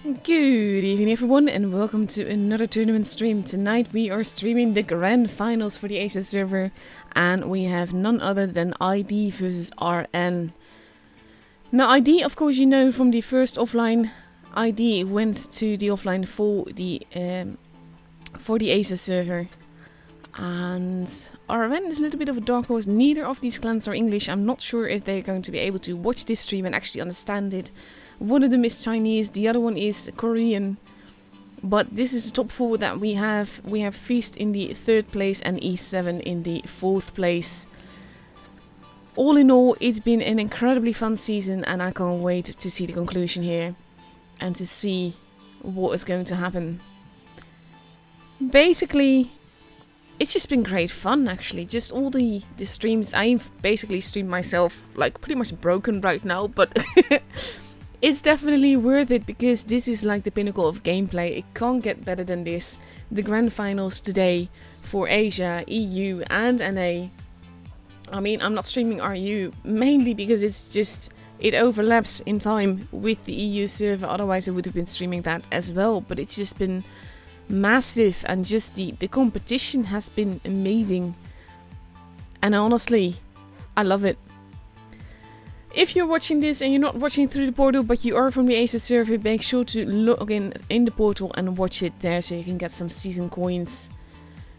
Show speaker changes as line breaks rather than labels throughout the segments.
Good evening everyone and welcome to another tournament stream. Tonight we are streaming the grand finals for the Asia server and we have none other than ID versus RN. Now ID, of course, you know from the first offline, ID went to the offline for the Asia server. And RN is a little bit of a dark horse. Neither of these clans are English. I'm not sure if they're going to be able to watch this stream and actually understand it. One of them is Chinese, the other one is Korean. But this is the top four that we have. We have Feast in the 3rd place and E7 in the 4th place. All in all, it's been an incredibly fun season and I can't wait to see the conclusion here. And to see what is going to happen. Basically, it's just been great fun actually. Just all the streams. I've basically streamed myself like pretty much broken right now. But... it's definitely worth it because this is like the pinnacle of gameplay. It can't get better than this. The grand finals today for Asia, EU and NA. I mean, I'm not streaming RU mainly because it's just, it overlaps in time with the EU server. Otherwise I would have been streaming that as well. But it's just been massive and just the competition has been amazing. And honestly, I love it. If you're watching this and you're not watching through the portal but you are from the Asia server, make sure to log in the portal and watch it there so you can get some season coins.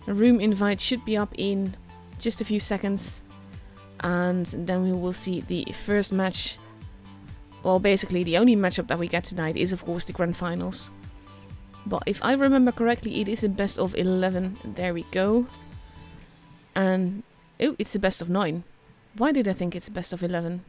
A room invite should be up in just a few seconds. And then we will see the first match. Well, basically the only matchup that we get tonight is of course the grand finals. But if I remember correctly, it is a best of 11. There we go. And, oh, it's a best of 9. Why did I think it's a best of 11?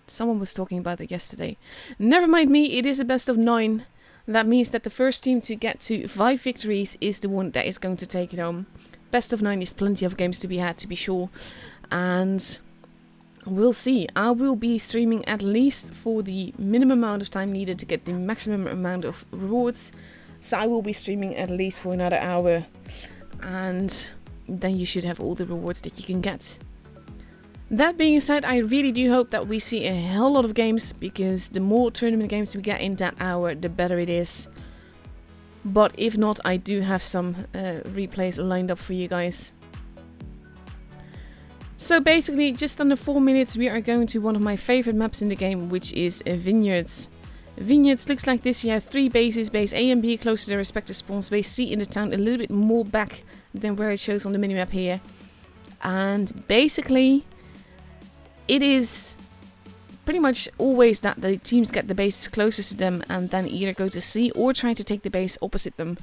Someone was talking about it yesterday. Never mind me, it is a best of 9. That means that the first team to get to 5 victories is the one that is going to take it home. Best of 9 is plenty of games to be had, to be sure. And we'll see. I will be streaming at least for the minimum amount of time needed to get the maximum amount of rewards. So I will be streaming at least for another hour. And then you should have all the rewards that you can get. That being said, I really do hope that we see a hell lot of games, because the more tournament games we get in that hour, the better it is. But if not, I do have some replays lined up for you guys. So basically, just under 4 minutes, we are going to one of my favorite maps in the game, which is Vineyards. Vineyards looks like this. You have 3 bases, base A and B close to their respective spawns, base C in the town, a little bit more back than where it shows on the minimap here. And basically... it is pretty much always that the teams get the bases closest to them and then either go to C or try to take the base opposite them.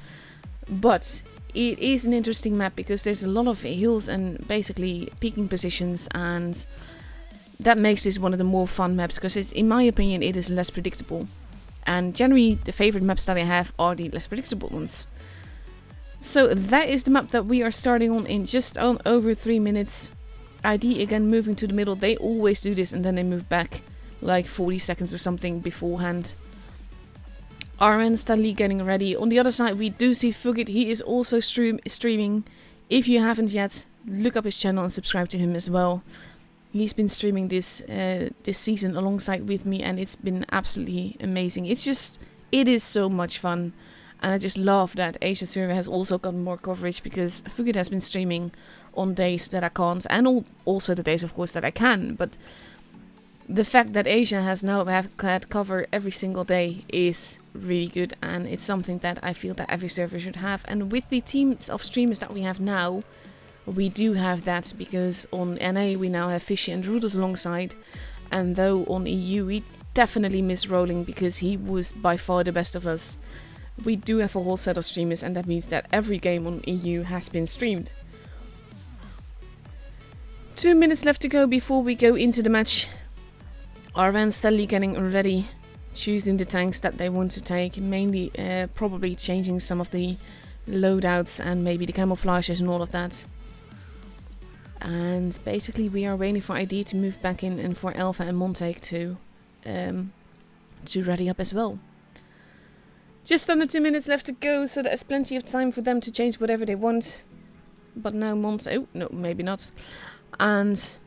But it is an interesting map because there's a lot of hills and basically peaking positions, and that makes this one of the more fun maps because it's, in my opinion, it is less predictable. And generally the favorite maps that I have are the less predictable ones. So that is the map that we are starting on in just over 3 minutes. ID again moving to the middle. They always do this and then they move back like 40 seconds or something beforehand. RN steadily getting ready. On the other side we do see Fugit. He is also streaming. If you haven't yet, look up his channel and subscribe to him as well. He's been streaming this season alongside with me and it's been absolutely amazing. It is so much fun. And I just love that Asia server has also gotten more coverage because Fugit has been streaming on days that I can't, and also the days of course that I can, but the fact that Asia has now had cover every single day is really good, and it's something that I feel that every server should have. And with the teams of streamers that we have now, we do have that, because on NA we now have Fishy and Rudels alongside, and though on EU we definitely miss Rolling because he was by far the best of us, we do have a whole set of streamers, and that means that every game on EU has been streamed. 2 minutes left to go before we go into the match. RN steadily getting ready, choosing the tanks that they want to take, mainly probably changing some of the loadouts and maybe the camouflages and all of that. And basically we are waiting for ID to move back in and for Alpha and Montake to ready up as well. Just under 2 minutes left to go, so there's plenty of time for them to change whatever they want. But now oh no, maybe not. And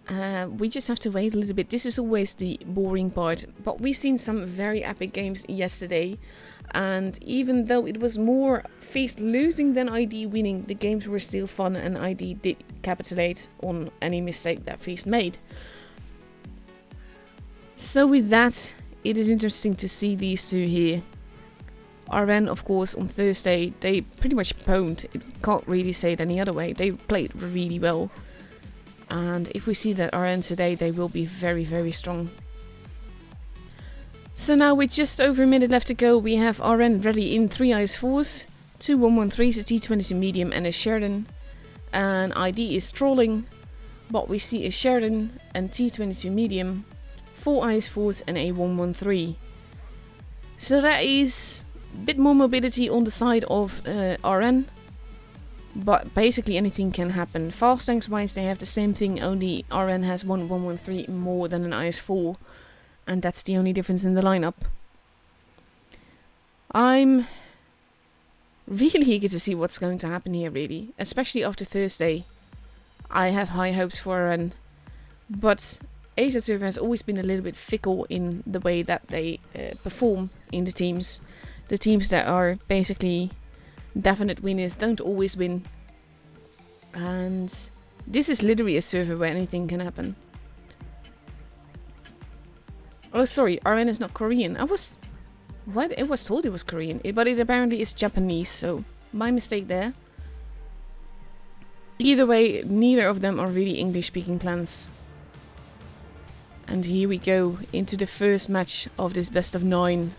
We just have to wait a little bit. This is always the boring part. But we've seen some very epic games yesterday. And even though it was more Feast losing than ID winning, the games were still fun and ID did capitulate on any mistake that Feast made. So with that, it is interesting to see these two here. RN, of course, on Thursday, they pretty much pwned. It can't really say it any other way. They played really well. And if we see that RN today, they will be very, very strong. So now with just over a minute left to go, we have RN ready in 3 IS-4s, 2 113s, a T-22 medium and a Sheridan. And ID is trolling, but we see a Sheridan and T-22 medium, 4 IS-4s and a 113. So that is a bit more mobility on the side of RN. But basically anything can happen. Fast tanks wise they have the same thing, only RN has 113 more than an IS-4. And that's the only difference in the lineup. I'm really eager to see what's going to happen here, really. Especially after Thursday. I have high hopes for RN. But Asia Server has always been a little bit fickle in the way that they perform in the teams. The teams that are basically definite winners don't always win. And this is literally a server where anything can happen. Oh, sorry, RN is not Korean. I was told it was Korean, but it apparently is Japanese, so my mistake there. Either way, neither of them are really English-speaking clans. And here we go into the first match of this best of 9.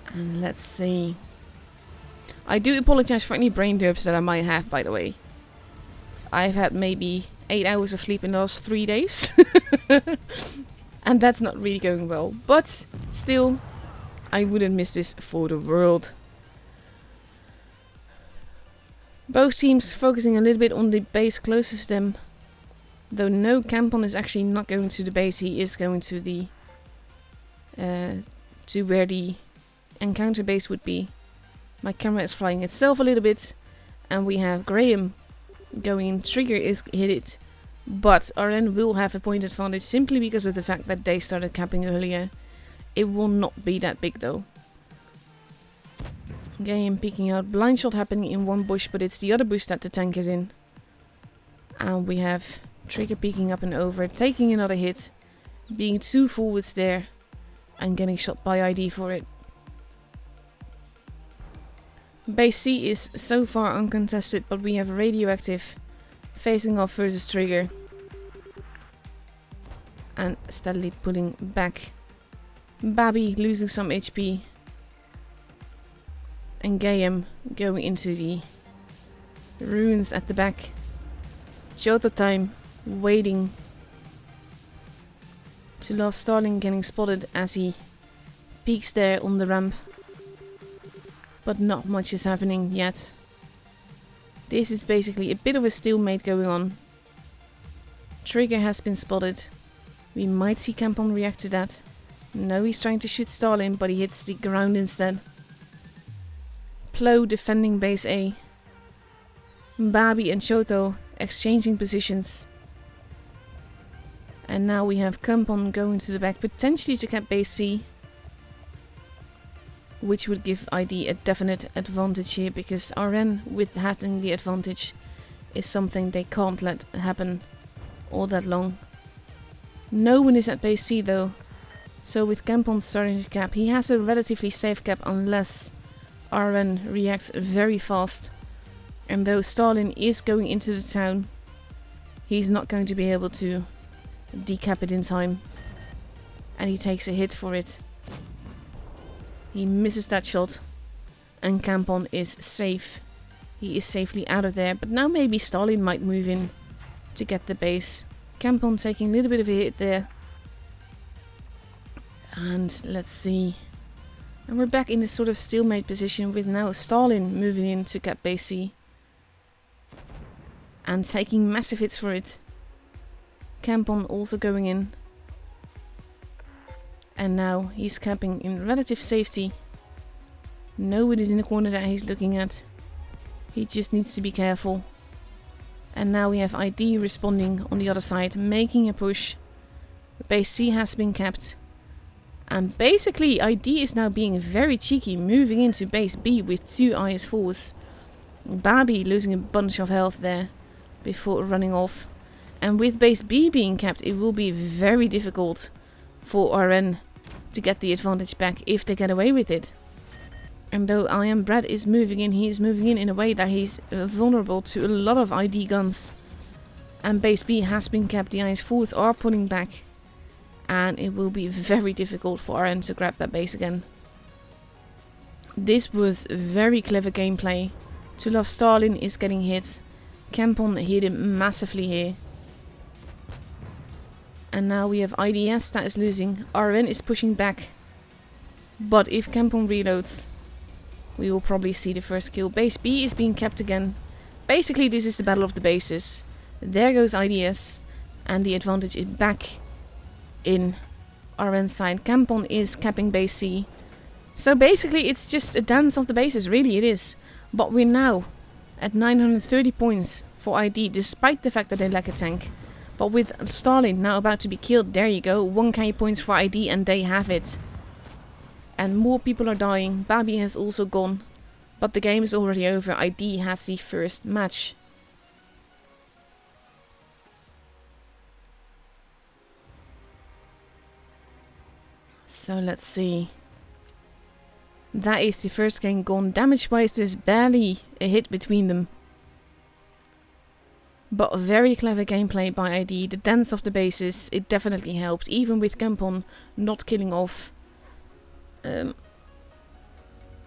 And let's see. I do apologize for any brain derps that I might have, by the way. I've had maybe 8 hours of sleep in the last 3 days. And that's not really going well. But still, I wouldn't miss this for the world. Both teams focusing a little bit on the base closest to them. Though no, Campon is actually not going to the base. He is going to the to where the encounter base would be. My camera is flying itself a little bit. And we have Graham going in. Trigger is hit it. But RN will have a point advantage simply because of the fact that they started capping earlier. It will not be that big though. Graham peeking out. Blind shot happening in one bush, but it's the other bush that the tank is in. And we have Trigger peeking up and over, taking another hit, being 2 forwards there, and getting shot by ID for it. Base C is so far uncontested, but we have Radioactive facing off versus Trigger. And steadily pulling back. Babby losing some HP. And Gayam going into the ruins at the back. Jota time waiting to Love Starling getting spotted as he peeks there on the ramp. But not much is happening yet. This is basically a bit of a stalemate going on. Trigger has been spotted. We might see Campon react to that. No, he's trying to shoot Starling, but he hits the ground instead. Plo defending base A. Babi and Shoto exchanging positions. And now we have Campon going to the back, potentially to cap base C. Which would give ID a definite advantage here, because RN with having the advantage is something they can't let happen all that long. No one is at base C though. So with Campon starting to cap, he has a relatively safe cap unless RN reacts very fast. And though Stalin is going into the town, he's not going to be able to decap it in time. And he takes a hit for it. He misses that shot. And Campon is safe. He is safely out of there. But now maybe Stalin might move in to get the base. Campon taking a little bit of a hit there. And let's see. And we're back in this sort of stalemate position with now Stalin moving in to cap base C. And taking massive hits for it. Campon also going in. And now he's capping in relative safety. Nobody's in the corner that he's looking at. He just needs to be careful. And now we have ID responding on the other side, making a push. Base C has been kept. And basically ID is now being very cheeky, moving into base B with 2 IS-4s. Babi losing a bunch of health there before running off. And with base B being kept, it will be very difficult for RN to get the advantage back if they get away with it. And though I Am Brad is moving in, he is moving in a way that he's vulnerable to a lot of ID guns. And base B has been kept, the IS-4s are pulling back. And it will be very difficult for RN to grab that base again. This was very clever gameplay. To Love Stalin is getting hit. Kempon hit him massively here. And now we have IDS that is losing. RN is pushing back. But if Kempon reloads, we will probably see the first kill. Base B is being kept again. Basically, this is the battle of the bases. There goes IDS. And the advantage is back in RN side. Kempon is capping base C. So basically, it's just a dance of the bases. Really, it is. But we're now at 930 points for ID, despite the fact that they lack a tank. But with Stalin now about to be killed, there you go. 1k points for ID and they have it. And more people are dying. Babi has also gone. But the game is already over. ID has the first match. So let's see. That is the first game gone. Damage-wise, there's barely a hit between them. But very clever gameplay by ID. The dance of the bases, it definitely helped. Even with Kempon not killing off...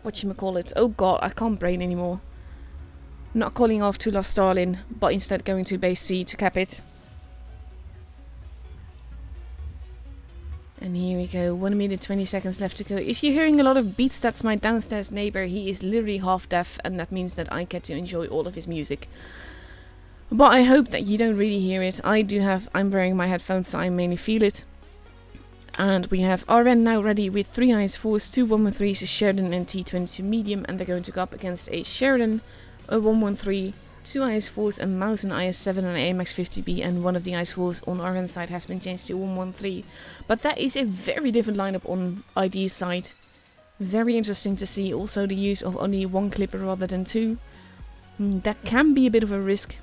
whatchamacallit? Oh god, I can't brain anymore. Not calling off To Love Stalin, but instead going to base C to cap it. And here we go, 1 minute 20 seconds left to go. If you're hearing a lot of beats, that's my downstairs neighbor. He is literally half deaf, and that means that I get to enjoy all of his music. But I hope that you don't really hear it. I'm wearing my headphones, so I mainly feel it. And we have RN now ready with 3 IS-4s, 2 113s, a Sheridan and T-22 medium, and they're going to go up against a Sheridan, a 113, 2 IS-4s, a Mauser IS-7 and an AMX 50B, and one of the IS-4s on RN side has been changed to 113. But that is a very different lineup on ID side. Very interesting to see. Also the use of only 1 clipper rather than 2. That can be a bit of a risk.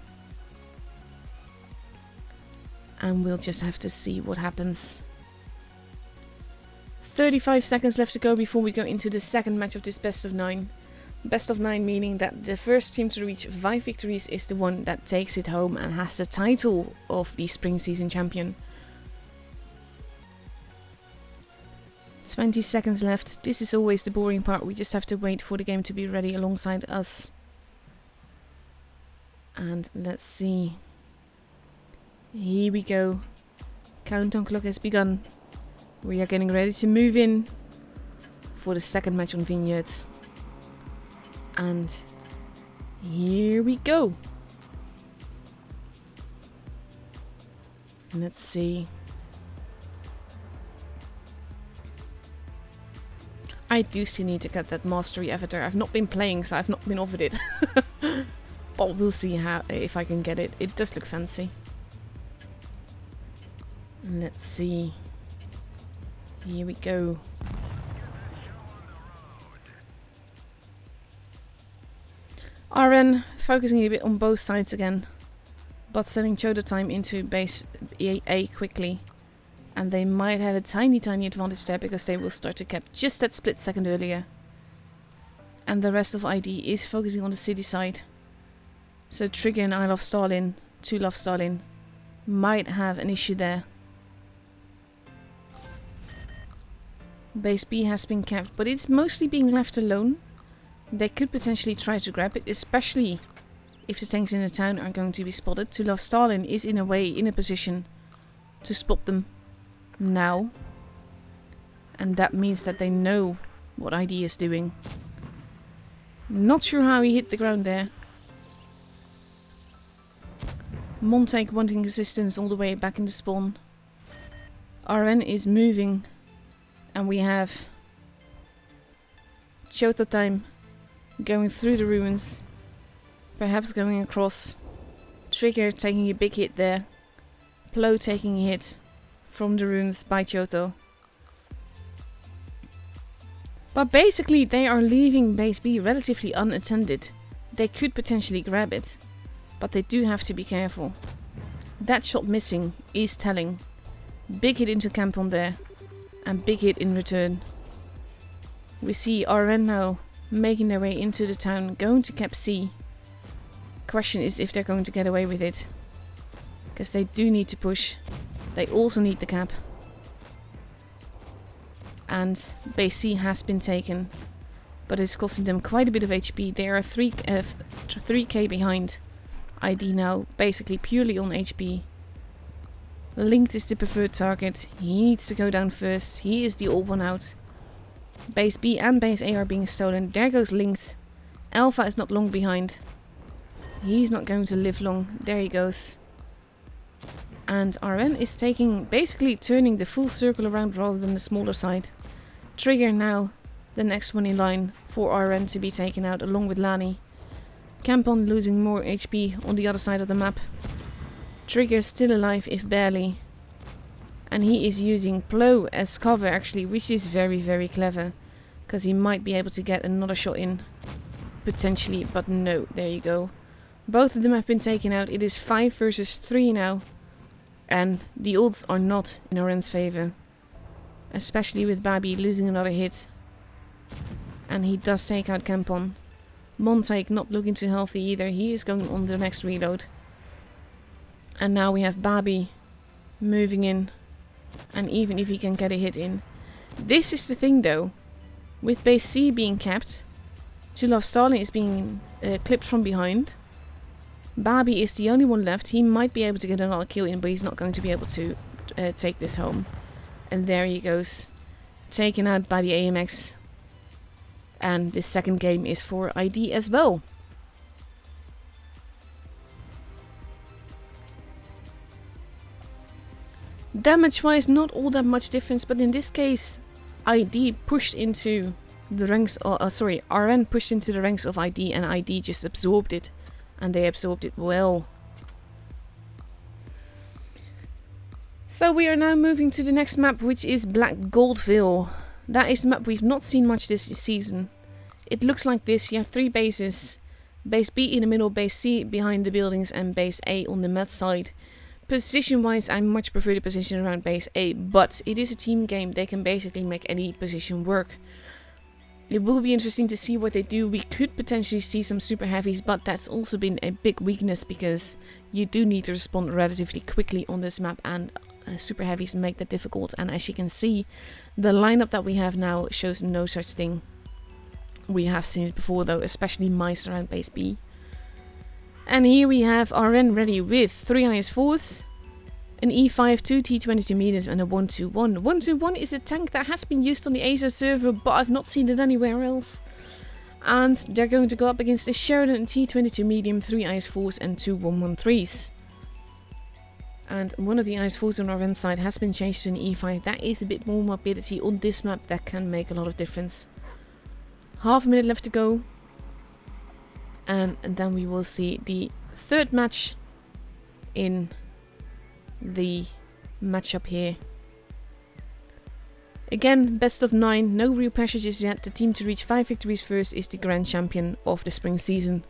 And we'll just have to see what happens. 35 seconds left to go before we go into the second match of this best of 9. Best of 9 meaning that the first team to reach 5 victories is the one that takes it home and has the title of the spring season champion. 20 seconds left. This is always the boring part. We just have to wait for the game to be ready alongside us. And let's see. Here we go. Countdown clock has begun. We are getting ready to move in for the second match on Vineyards. And here we go. Let's see. I do still need to get that mastery avatar. I've not been playing, so I've not been offered it. But we'll see if I can get it. It does look fancy. Let's see. Here we go. RN focusing a bit on both sides again, but sending Choda time into base A quickly. And they might have a tiny advantage there because they will start to cap just that split second earlier. And the rest of ID is focusing on the city side. So Trigger and I Love Stalin, To Love Stalin, might have an issue there. Base B has been capped, but it's mostly being left alone. They could potentially try to grab it, especially if the tanks in the town are going to be spotted. To Love Stalin is in a way in a position to spot them now. And that means that they know what ID is doing. Not sure how he hit the ground there. Montank wanting assistance all the way back in the spawn. RN is moving. And we have Chota time going through the ruins. Perhaps going across. Trigger taking a big hit there. Plo taking a hit from the runes by Choto. But basically they are leaving base B relatively unattended. They could potentially grab it, but they do have to be careful. That shot missing is telling. Big hit into Campon there, and big hit in return. We see RN now making their way into the town, going to cap C. Question is if they're going to get away with it, because they do need to push. They also need the cap. And base C has been taken, but it's costing them quite a bit of HP. They are 3k behind ID now, basically purely on HP. Linked is the preferred target. He needs to go down first. He is the old one out. Base B and base A are being stolen. There goes Linked. Alpha is not long behind. He's not going to live long. There he goes. And RN is basically turning the full circle around rather than the smaller side. Trigger now the next one in line for RN to be taken out along with Lani. Campon losing more HP on the other side of the map. Trigger still alive if barely. And he is using Plo as cover actually, which is very, very clever. Because he might be able to get another shot in. Potentially, but no, there you go. Both of them have been taken out. It is 5 versus 3 now. And the odds are not in RN's favor. Especially with Babi losing another hit. And he does take out Campon. Montague not looking too healthy either. He is going on the next reload. And now we have Babi moving in. And even if he can get a hit in. This is the thing though. With base C being capped. Too Love Starling is being clipped from behind. Babi is the only one left. He might be able to get another kill in, but he's not going to be able to take this home. And there he goes. Taken out by the AMX. And the second game is for ID as well. Damage-wise, not all that much difference, but in this case, ID pushed into the ranks. RN pushed into the ranks of ID, and ID just absorbed it, and they absorbed it well. So we are now moving to the next map, which is Black Goldville. That is a map we've not seen much this season. It looks like this. You have 3 bases. Base B in the middle, base C behind the buildings, and base A on the mat side. Position-wise, I much prefer the position around base A, but it is a team game. They can basically make any position work. It will be interesting to see what they do. We could potentially see some super heavies, but that's also been a big weakness because you do need to respond relatively quickly on this map, and super heavies make that difficult. And as you can see, the lineup that we have now shows no such thing. We have seen it before though, especially mice around base B. And here we have RN ready with 3 IS-4s, an E5, 2 T22 meters, and a 121. 121 is a tank that has been used on the Asia server, but I've not seen it anywhere else. And they're going to go up against a Sheridan T22 medium, 3 IS-4s, and 2 113s. And one of the IS-4s on RN side has been changed to an E5. That is a bit more mobility on this map that can make a lot of difference. Half a minute left to go. And then we will see the third match in the matchup here. Again, best of 9, no real pressure just yet. The team to reach 5 victories first is the grand champion of the spring season.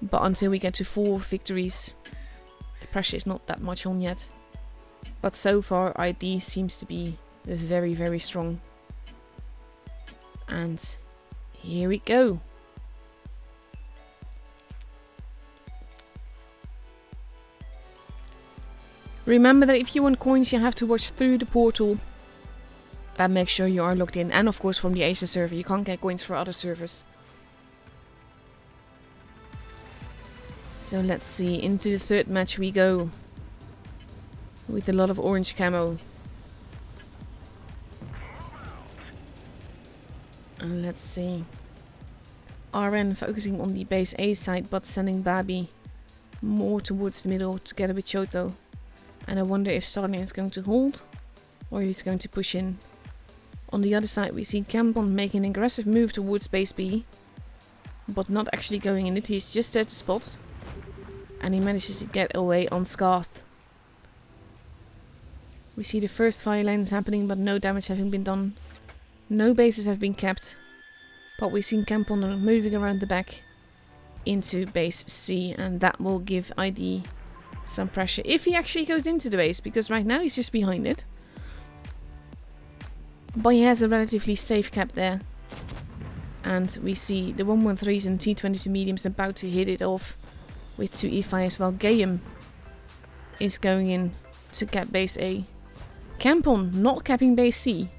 But until we get to 4 victories, the pressure is not that much on yet. But so far, ID seems to be very, very strong. And here we go. Remember that if you want coins, you have to watch through the portal. And make sure you are logged in. And of course from the Asia server. You can't get coins for other servers. So let's see. Into the third match we go. With a lot of orange camo. And let's see. RN focusing on the base A side, but sending Babi more towards the middle together with Choto. And I wonder if Starling is going to hold or if he's going to push in. On the other side we see Campon making an aggressive move towards base B. but not actually going in it. He's just at the spot, and he manages to get away unscathed. We see the first fire lines happening, but no damage having been done. No bases have been kept, but we've seen Campon moving around the back into base C, and that will give ID some pressure if he actually goes into the base, because right now he's just behind it. But he has a relatively safe cap there. And we see the 113s and T22 mediums about to hit it off with 2 E5s, while Gayam is going in to cap base A. Campon not capping base C,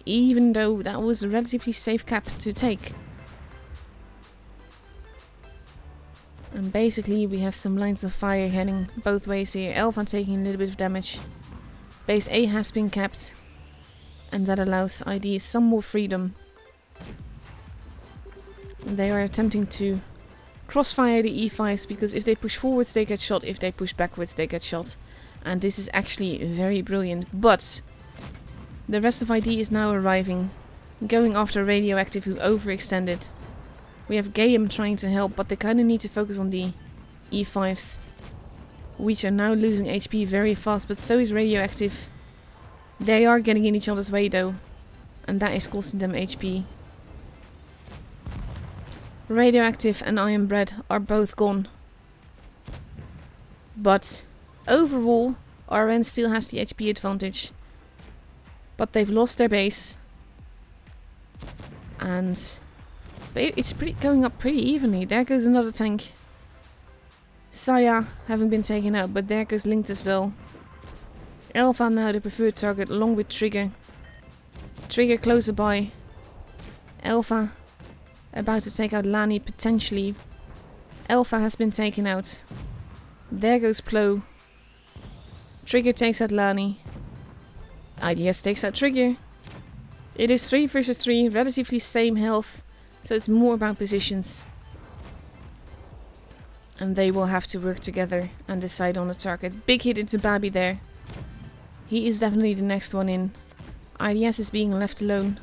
even though that was a relatively safe cap to take. And basically we have some lines of fire heading both ways here. Alpha taking a little bit of damage. Base A has been capped, and that allows ID some more freedom. They are attempting to crossfire the E5s, because if they push forwards they get shot, if they push backwards they get shot. And this is actually very brilliant. But the rest of ID is now arriving, going after Radioactive, who overextended. We have Gayam trying to help, but they kind of need to focus on the E5s, which are now losing HP very fast, but so is Radioactive. They are getting in each other's way though, and that is costing them HP. Radioactive and Iron Bread are both gone. But overall, RN still has the HP advantage. But they've lost their base. And it's going up pretty evenly. There goes another tank. Saya having been taken out, but there goes Linked as well. Alpha now the preferred target, along with Trigger. Trigger closer by. Alpha about to take out Lani potentially. Alpha has been taken out. There goes Plo. Trigger takes out Lani. IDS takes out Trigger. It is 3 versus 3, relatively same health, so it's more about positions. And they will have to work together and decide on a target. Big hit into Babi there. He is definitely the next one in. IDS is being left alone.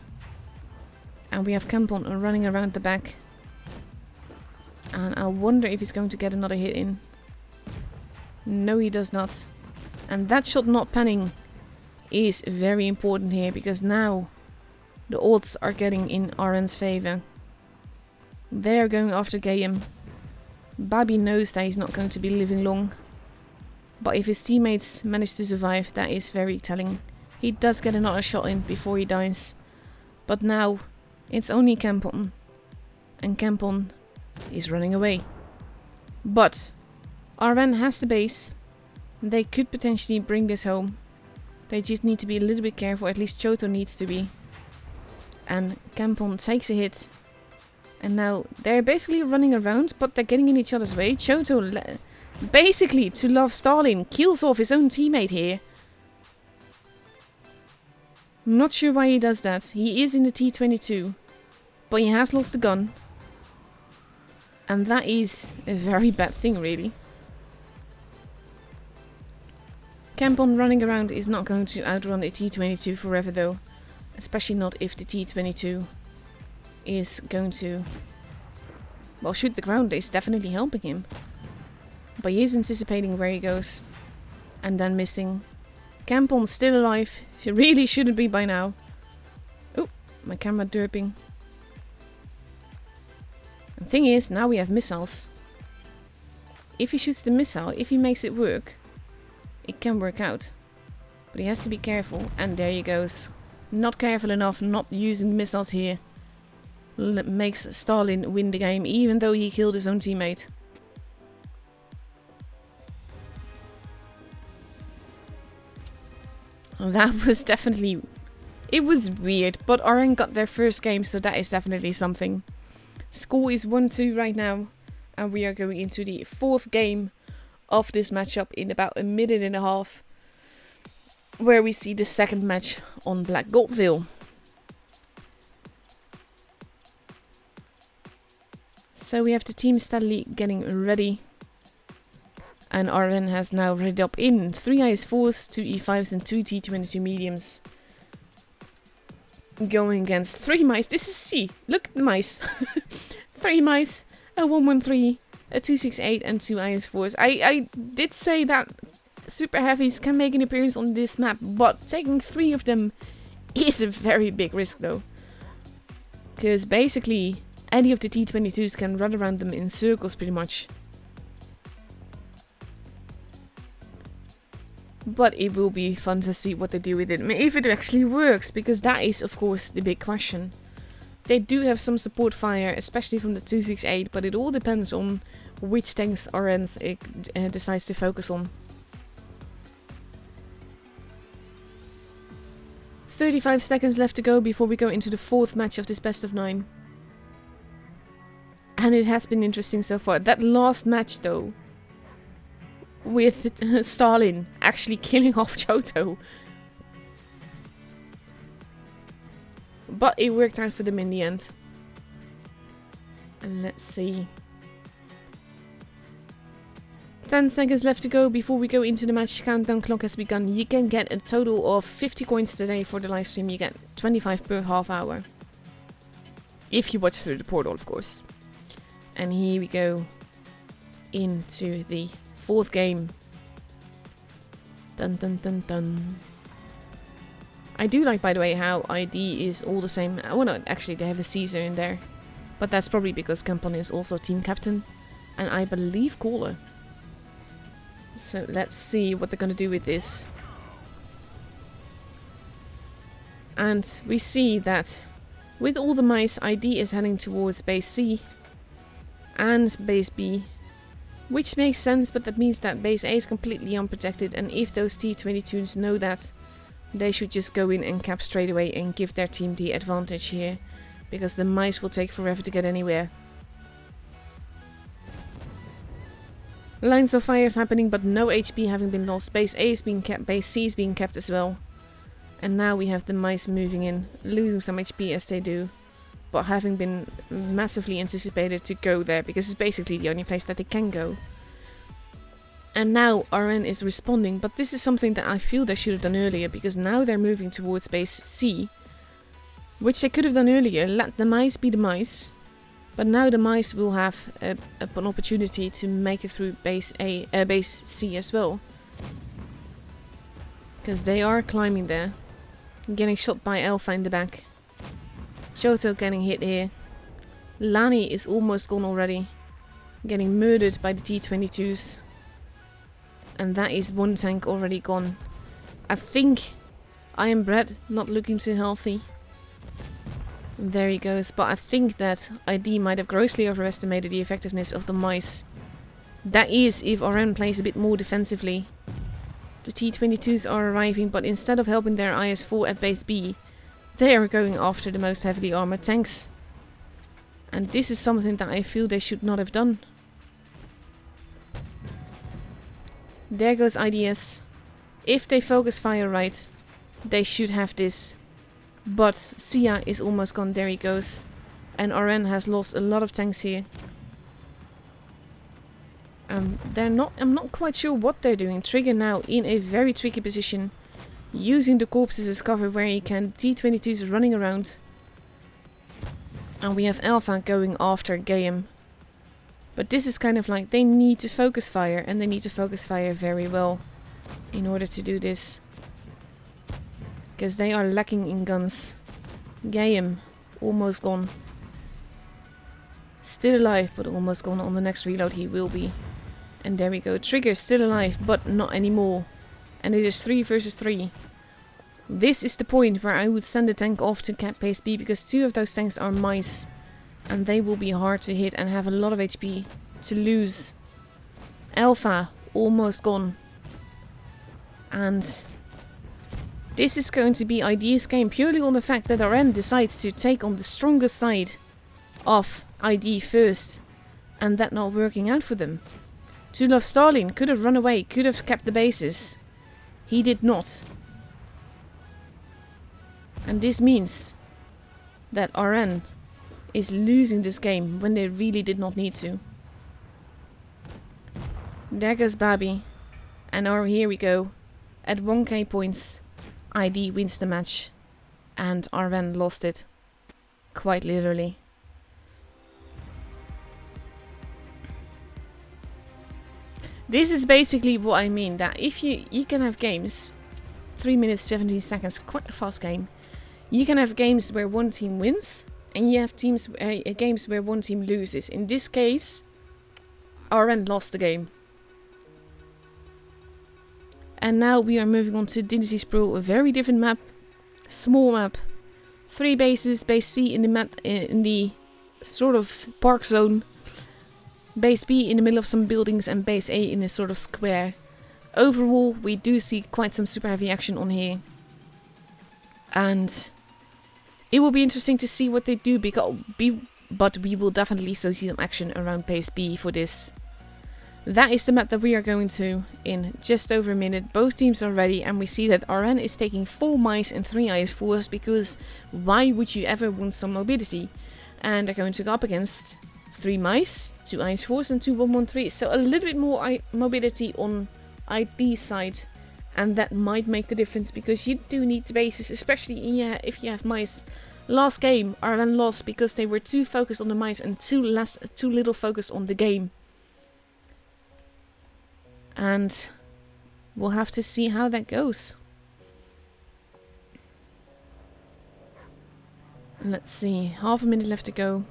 And we have Campon running around the back. And I wonder if he's going to get another hit in. No, he does not. And that shot not panning is very important here, because now the odds are getting in RN's favor. They are going after Gayam. Babi knows that he's not going to be living long. But if his teammates manage to survive, that is very telling. He does get another shot in before he dies. But now it's only Campon. And Campon is running away. But RN has the base. They could potentially bring this home. They just need to be a little bit careful. At least Choto needs to be. And Campon takes a hit. And now they're basically running around, but they're getting in each other's way. Choto, basically to love Stalin, kills off his own teammate here. I'm not sure why he does that. He is in the T22, but he has lost the gun. And that is a very bad thing, really. Campon running around is not going to outrun the T22 forever though. Especially not if the T22 is going to, well, shoot the ground. Is definitely helping him. But he is anticipating where he goes. And then missing. Campon still alive. He really shouldn't be by now. Oh, my camera derping. The thing is, now we have missiles. If he shoots the missile, if he makes it work, it can work out. But he has to be careful. And there he goes. Not careful enough, not using missiles here. Makes Stalin win the game, even though he killed his own teammate. That was definitely... It was weird, but RN got their first game, so that is definitely something. Score is 1-2 right now, and we are going into the 4th game of this matchup in about a minute and a half, where we see the second match on Black Goldville. So we have the team steadily getting ready. And RN has now readied up in 3 IS4s, 2 E5s and 2 T22 mediums. Going against 3 mice. This is C. Look at the mice. 3 mice, a 113, a 268 and 2 IS4s. I did say that super heavies can make an appearance on this map, but taking 3 of them is a very big risk though. Because basically any of the T22s can run around them in circles pretty much. But it will be fun to see what they do with it, if it actually works, because that is of course the big question. They do have some support fire, especially from the 268, but it all depends on which tanks RN decides to focus on. 35 seconds left to go before we go into the 4th match of this best of 9. And it has been interesting so far. That last match though, with Stalin actually killing off Choto. But it worked out for them in the end. And let's see. 10 seconds left to go before we go into the match. Countdown clock has begun. You can get a total of 50 coins today for the live stream. You get 25 per half hour. If you watch through the portal, of course. And here we go into the 4th game. Dun dun dun dun. I do like, by the way, how ID is all the same. Well, no, actually, they have a Caesar in there. But that's probably because Kampon is also team captain. And I believe caller. So let's see what they're going to do with this. And we see that with all the mice, ID is heading towards base C and base B. Which makes sense, but that means that base A is completely unprotected. And if those T22s know that, they should just go in and cap straight away and give their team the advantage here. Because the mice will take forever to get anywhere. Lines of fire is happening, but no HP having been lost. Base A is being kept, base C is being kept as well. And now we have the mice moving in, losing some HP as they do. But having been massively anticipated to go there, because it's basically the only place that they can go. And now RN is responding, but this is something that I feel they should have done earlier, because now they're moving towards base C. Which they could have done earlier, let the mice be the mice. But now the mice will have an opportunity to make it through base C as well. Because they are climbing there. Getting shot by Alpha in the back. Shoto getting hit here. Lani is almost gone already. Getting murdered by the T22s. And that is one tank already gone. I think I Am Bread not looking too healthy. There he goes, but I think that ID might have grossly overestimated the effectiveness of the mice. That is if RN plays a bit more defensively. The T22s are arriving, but instead of helping their IS-4 at base B, they are going after the most heavily armored tanks. And this is something that I feel they should not have done. There goes IDS. If they focus fire right, they should have this. But Sia is almost gone, there he goes. And RN has lost a lot of tanks here. I'm not quite sure what they're doing. Trigger now in a very tricky position. Using the corpses as cover where he can. T22s running around. And we have Alpha going after Gaiam. But this is kind of like, they need to focus fire. And they need to focus fire very well in order to do this. Because they are lacking in guns. Gaiam, almost gone. Still alive, but almost gone. On the next reload he will be. And there we go. Trigger still alive, but not anymore. And it is 3 versus 3. This is the point where I would send a tank off to cap base B, because 2 of those tanks are mice. And they will be hard to hit and have a lot of HP to lose. Alpha, almost gone. And this is going to be ID's game purely on the fact that RN decides to take on the strongest side of ID first. And that not working out for them. Tulov Stalin could have run away, could have kept the bases. He did not. And this means that RN is losing this game when they really did not need to. There goes Babi. And here we go. At 1k points, ID wins the match. And RN lost it. Quite literally. This is basically what I mean, that if you can have games, 3 minutes 17 seconds, quite a fast game. You can have games where one team wins, and you have games where one team loses. In this case, RN lost the game. And now we are moving on to Dignity Sprawl, a very different map, small map. 3 bases, base C in the map, in the sort of park zone. Base B in the middle of some buildings, and base A in a sort of square. Overall, we do see quite some super heavy action on here. And it will be interesting to see what they do, but we will definitely still see some action around base B for this. That is the map that we are going to in just over a minute. Both teams are ready, and we see that RN is taking 4 mice and 3 IS-4s, because why would you ever want some mobility? And they're going to go up against 3 mice, 2 IS-4s and 2 113s. So a little bit more mobility on IP side, and that might make the difference, because you do need the bases, especially if you have mice. Last game, RN lost because they were too focused on the mice and too little focused on the game. And we'll have to see how that goes. Let's see, half a minute left to go.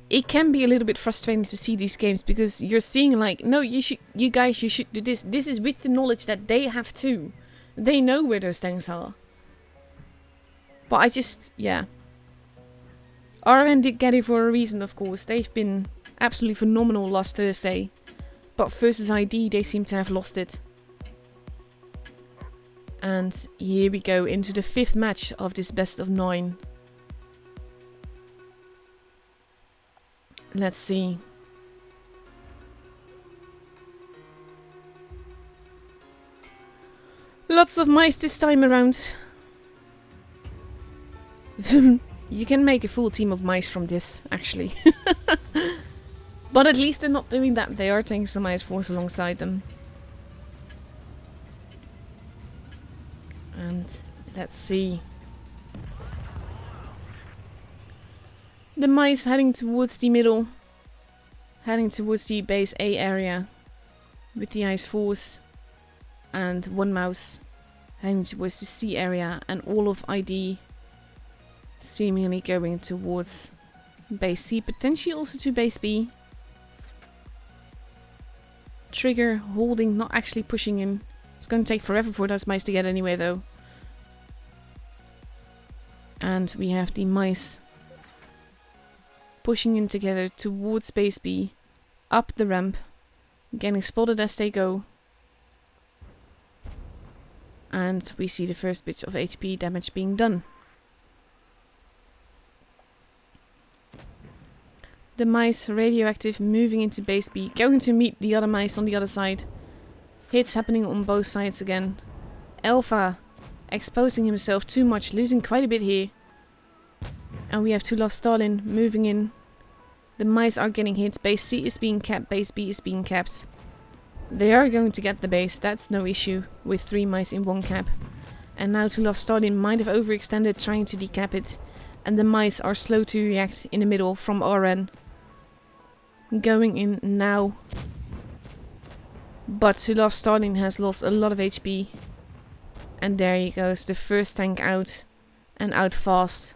It can be a little bit frustrating to see these games, because you're seeing like, no, you should do this. This is with the knowledge that they have too. They know where those tanks are. But I just, yeah. RN did get it for a reason, of course. They've been absolutely phenomenal last Thursday. But versus ID, they seem to have lost it. And here we go into the 5th match of this best of 9. Let's see. Lots of mice this time around. You can make a full team of mice from this, actually. But at least they're not doing that. They are taking some IS-4s alongside them. And let's see. The mice heading towards the middle. Heading towards the base A area. With the IS-4s. And 1 mouse heading towards the C area. And all of ID seemingly going towards base C. Potentially also to base B. Trigger holding, not actually pushing in. It's going to take forever for those mice to get anywhere though. And we have the mice pushing in together towards base B, up the ramp, getting spotted as they go. And we see the first bits of HP damage being done. The mice radioactive, moving into base B, going to meet the other mice on the other side. Hits happening on both sides again. Alpha exposing himself too much, losing quite a bit here. And we have To Love Stalin moving in. The mice are getting hit. Base C is being capped, base B is being capped. They are going to get the base, that's no issue, with 3 mice in 1 cap. And now To Love Stalin might have overextended trying to decap it. And the mice are slow to react in the middle from RN. Going in now. But To Love Stalin has lost a lot of HP. And there he goes, the first tank out. And out fast.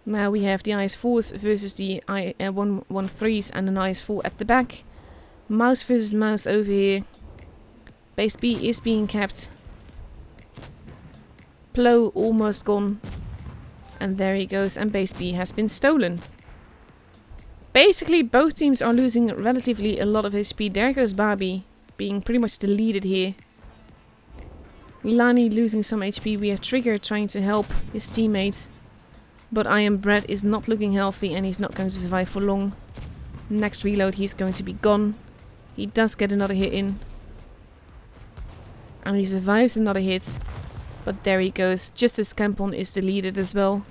Now we have the IS-4s versus the 113s and an IS-4 at the back. Mouse versus mouse over here. Base B is being capped. Plo almost gone. And there he goes, and base B has been stolen. Basically, both teams are losing relatively a lot of HP. There goes Barbie, being pretty much deleted here. Lani losing some HP. We have Trigger trying to help his teammate. But I Am Brett is not looking healthy, and he's not going to survive for long. Next reload, he's going to be gone. He does get another hit in. And he survives another hit. But there he goes, just as Campon is deleted as well.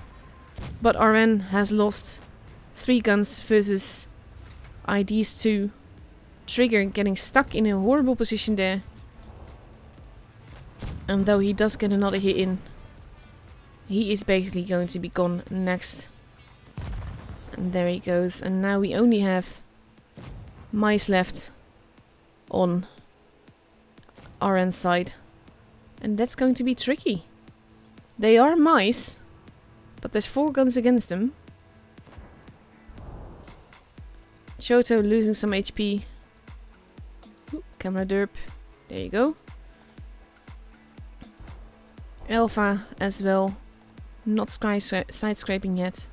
But RN has lost 3 guns versus ID's 2. Trigger getting stuck in a horrible position there. And though he does get another hit in, he is basically going to be gone next. And there he goes. And now we only have mice left. on RN side. And that's going to be tricky. They are mice, but there's 4 guns against them. Shoto losing some HP. Ooh, camera derp. There you go. Alpha as well. Not side scraping yet.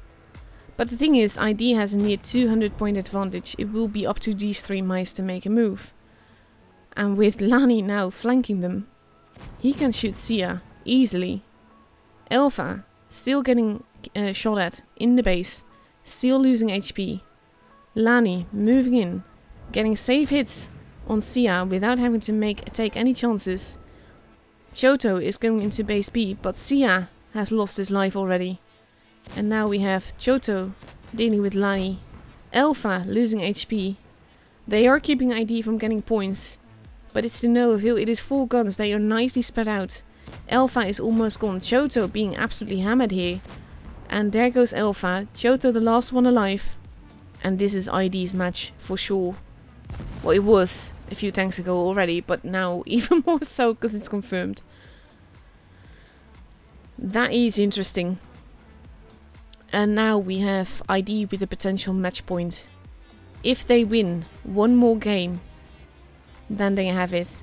But the thing is, ID has a near 200 point advantage. It will be up to these 3 mice to make a move. And with Lani now flanking them, he can shoot Sia easily. Alpha still getting shot at in the base. Still losing HP. Lani moving in. Getting safe hits on Sia without having to take any chances. Shoto is going into base B, but Sia has lost his life already. And now we have Shoto dealing with Lani. Alpha losing HP. They are keeping ID from getting points. But it's to no avail. It is 4 guns. They are nicely spread out. Alpha is almost gone. Shoto being absolutely hammered here. And there goes Alpha. Shoto the last one alive. And this is ID's match for sure. Well, it was a few tanks ago already, but now even more so because it's confirmed. That is interesting. And now we have ID with a potential match point. If they win one more game, then they have it.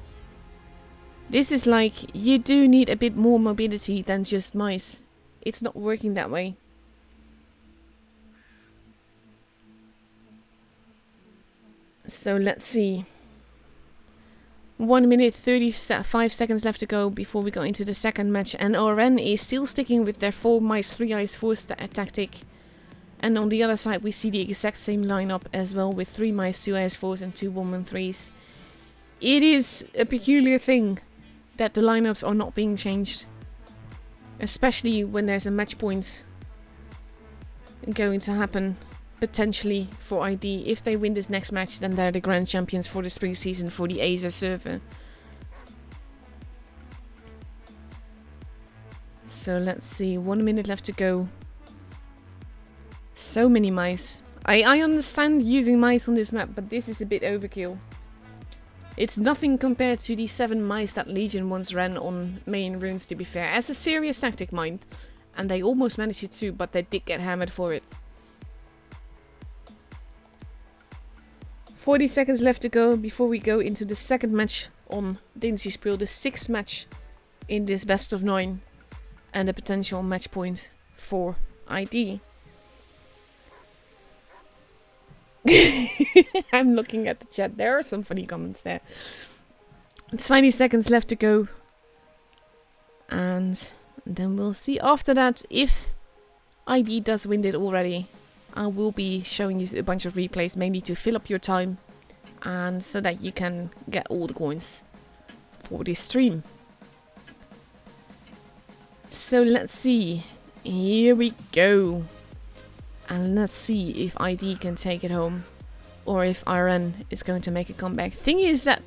This is like, you do need a bit more mobility than just mice. It's not working that way. So let's see. 1 minute 35 seconds left to go before we go into the second match. And RN is still sticking with their 4 mice, 3 eyes, 4 tactic. And on the other side we see the exact same lineup as well, with 3 mice, 2 eyes, 4s and 2 1-1-3s. It is a peculiar thing that the lineups are not being changed. Especially when there's a match point going to happen. Potentially for ID. If they win this next match, then they're the grand champions for the spring season for the Asia server. So let's see, 1 minute left to go. So many mice. I understand using mice on this map, but this is a bit overkill. It's nothing compared to the 7 mice that Legion once ran on main runes, to be fair. As a serious tactic, mind. And they almost managed it too, but they did get hammered for it. 40 seconds left to go before we go into the second match on Dynasty Spreel. The 6th match in this best of 9. And a potential match point for ID. I'm looking at the chat. There are some funny comments there. 20 seconds left to go. And then we'll see after that if ID does win it already. I will be showing you a bunch of replays, mainly to fill up your time and so that you can get all the coins for this stream. So let's see. Here we go. And let's see if ID can take it home or if RN is going to make a comeback. Thing is that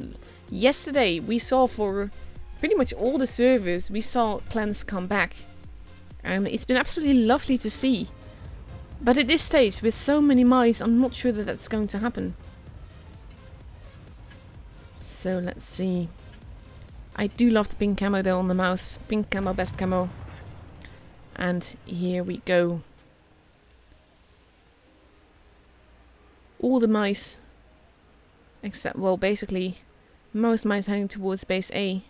yesterday we saw for pretty much all the servers, we saw clans come back. And it's been absolutely lovely to see. But at this stage, with so many mice, I'm not sure that that's going to happen. So let's see. I do love the pink camo though on the mouse. Pink camo, best camo. And here we go. All the mice, except, well, basically, most mice heading towards base A.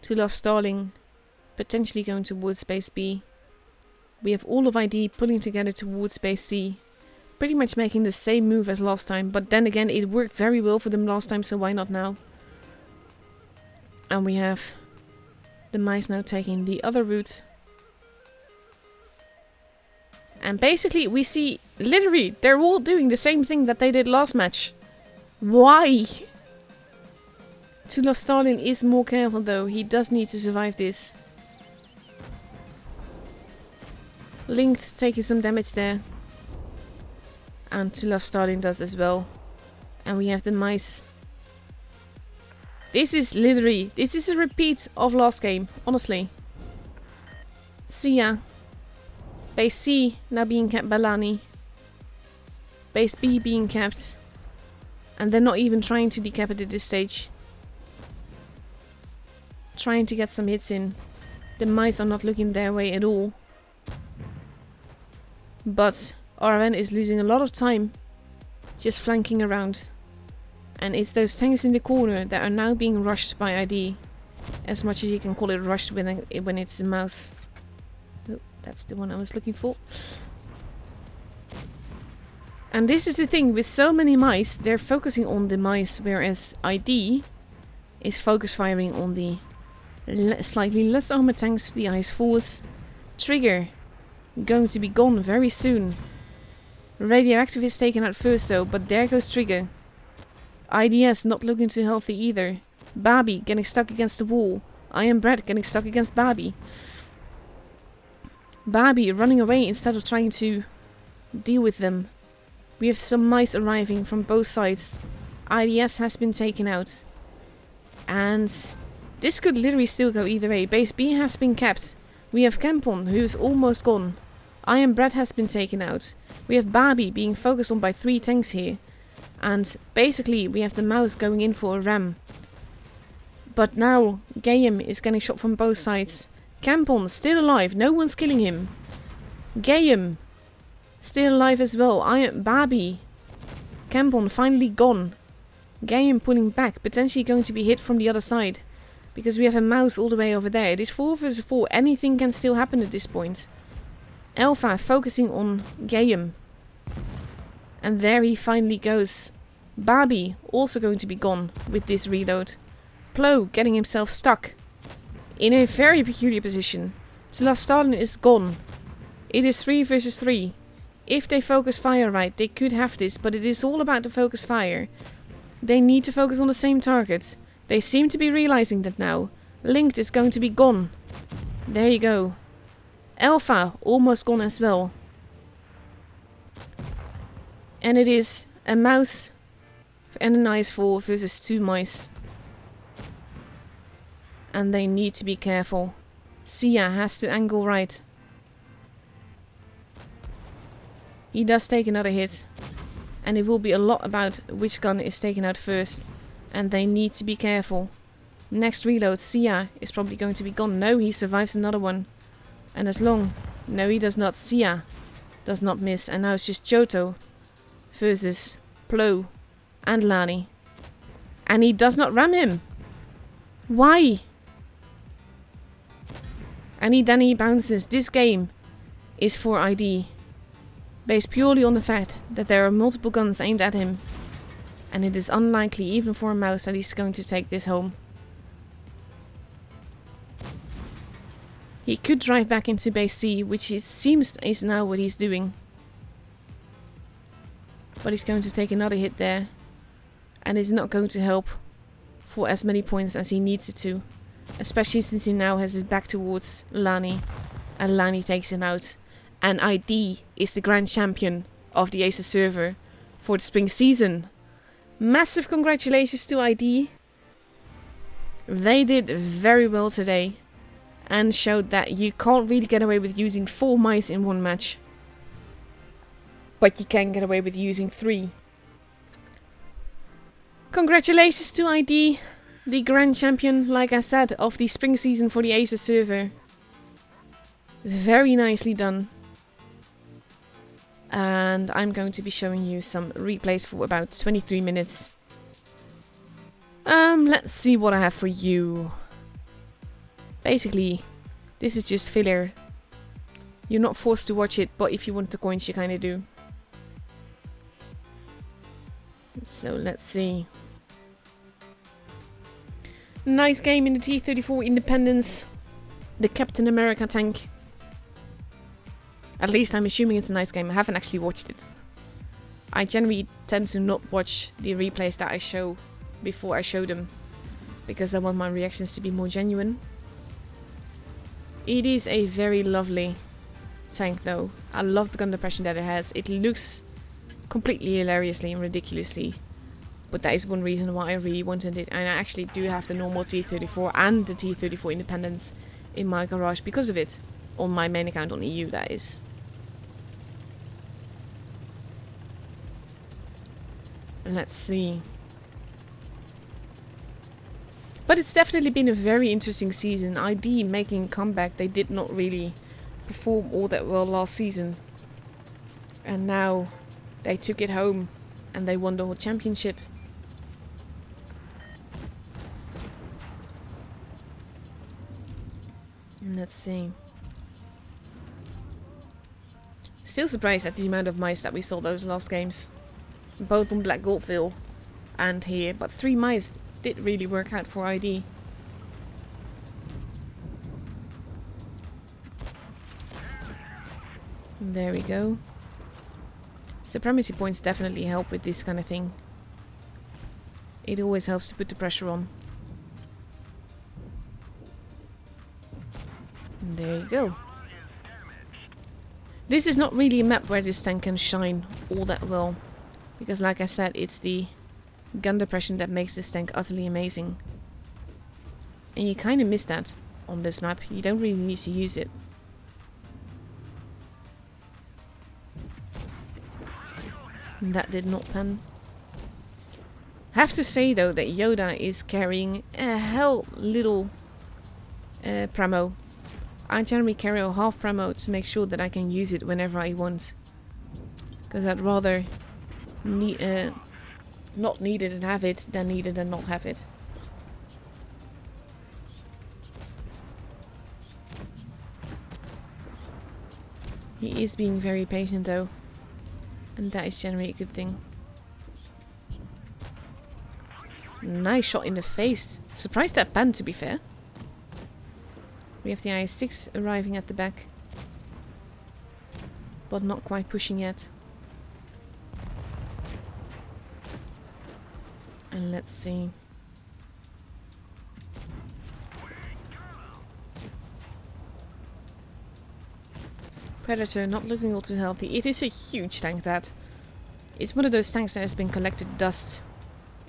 To Love Starling, potentially going towards base B. We have all of ID pulling together towards base C. Pretty much making the same move as last time. But then again, it worked very well for them last time, so why not now? And we have the mice now taking the other route. And basically, we see, literally, they're all doing the same thing that they did last match. Why? To Love Starling is more careful though. He does need to survive this. Linked taking some damage there. And To Love Starling does as well. And we have the mice. This is literally, this is a repeat of last game, honestly. Sia. Base C now being kept by Lani. Base B being kept And they're not even trying to decapitate this stage. Trying to get some hits in. The mice are not looking their way at all. But RN is losing a lot of time just flanking around. And it's those tanks in the corner that are now being rushed by ID. As much as you can call it rushed when it's a mouse. Oh, that's the one I was looking for. And this is the thing, with so many mice, they're focusing on the mice, whereas ID is focus firing on the slightly less armored tanks, the ice force. Trigger, going to be gone very soon. Radioactive is taken out first though, but there goes Trigger. IDS not looking too healthy either. Babi getting stuck against the wall. I Am Brett getting stuck against Babi. Babi running away instead of trying to deal with them. We have some mice arriving from both sides. IDS has been taken out. And this could literally still go either way. Base B has been kept. We have Kempon, who's almost gone. I Am Brett has been taken out. We have Babi being focused on by 3 tanks here. And basically we have the mouse going in for a ram. But now Gayam is getting shot from both sides. Kempon still alive, no one's killing him. Gayam still alive as well. Babi. Kempon finally gone. Gayam pulling back, potentially going to be hit from the other side. Because we have a mouse all the way over there. It is 4 versus 4, anything can still happen at this point. Alpha focusing on Gayam. And there he finally goes. Babi also going to be gone with this reload. Plo getting himself stuck in a very peculiar position. Zulaf Stalin is gone. It is 3 versus 3. If they focus fire right, they could have this, but it is all about the focus fire. They need to focus on the same target. They seem to be realizing that now. Linked is going to be gone. There you go. Alpha almost gone as well. And it is a mouse and an ice 4 versus 2 mice. And they need to be careful. Sia has to angle right. He does take another hit. And it will be a lot about which gun is taken out first. And they need to be careful. Next reload, Sia is probably going to be gone. No, he survives another one. And as long... No, he does not. Sia does not miss. And now it's just Johto versus Plo and Lani. And he does not ram him. Why? And then he bounces. This game is for ID. Based purely on the fact that there are multiple guns aimed at him. And it is unlikely, even for a mouse, that he's going to take this home. He could drive back into base C, which seems is now what he's doing. But he's going to take another hit there. And is not going to help for as many points as he needs it to. Especially since he now has his back towards Lani. And Lani takes him out. And ID is the grand champion of the Acer server for the spring season. Massive congratulations to ID. They did very well today. And showed that you can't really get away with using 4 mice in one match. But you can get away with using 3. Congratulations to ID. The grand champion, like I said, of the spring season for the Acer server. Very nicely done. And I'm going to be showing you some replays for about 23 minutes. Let's see what I have for you. Basically, this is just filler. You're not forced to watch it, but if you want the coins, you kind of do. So let's see. Nice game in the T-34 Independence. The Captain America tank. At least I'm assuming it's a nice game. I haven't actually watched it. I generally tend to not watch the replays that I show before I show them. Because I want my reactions to be more genuine. It is a very lovely tank though. I love the gun depression that it has. It looks completely hilariously and ridiculously. But that is one reason why I really wanted it. And I actually do have the normal T-34 and the T-34 Independence in my garage because of it. On my main account on EU, that is. Let's see. But it's definitely been a very interesting season. ID making a comeback. They did not really perform all that well last season. And now they took it home and they won the whole championship. Let's see. Still surprised at the amount of mice that we saw those last games. Both on Black Goldville and here. But 3 mice did really work out for ID. There we go. Supremacy points definitely help with this kind of thing. It always helps to put the pressure on. And there you go. This is not really a map where this tank can shine all that well. Because like I said, it's the gun depression that makes this tank utterly amazing. And you kind of miss that on this map. You don't really need to use it. And that did not pan. Have to say though that Yoda is carrying a hell little Pramo. I generally carry a half Pramo to make sure that I can use it whenever I want. Because I'd rather not need it and have it than need it and not have it. He is being very patient though. And that is generally a good thing. Nice shot in the face. Surprised that pan, to be fair. We have the IS-6 arriving at the back. But not quite pushing yet. And let's see. Predator not looking all too healthy. It is a huge tank, that. It's one of those tanks that has been collected dust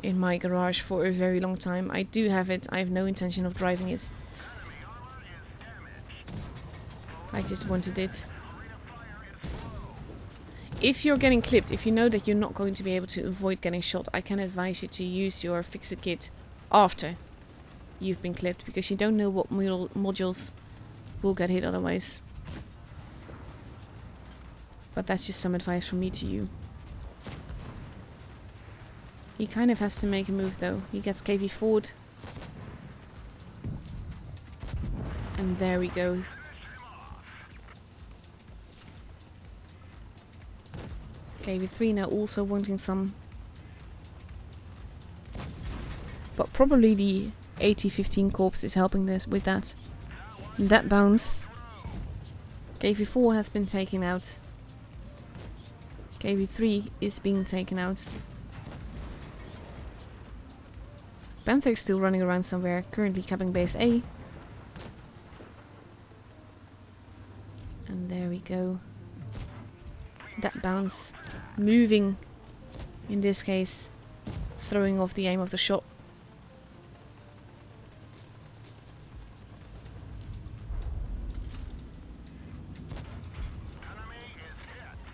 in my garage for a very long time. I do have it. I have no intention of driving it. I just wanted it. If you're getting clipped, if you know that you're not going to be able to avoid getting shot, I can advise you to use your fix-it kit after you've been clipped, because you don't know what modules will get hit otherwise. But that's just some advice from me to you. He kind of has to make a move though. He gets KV forward. And there we go. KV3 now also wanting some. But probably the AT-15 corpse is helping this with that. And that bounce. KV4 has been taken out. KV3 is being taken out. Panther is still running around somewhere, currently capping base A. And there we go. That bounce moving, in this case, throwing off the aim of the shot.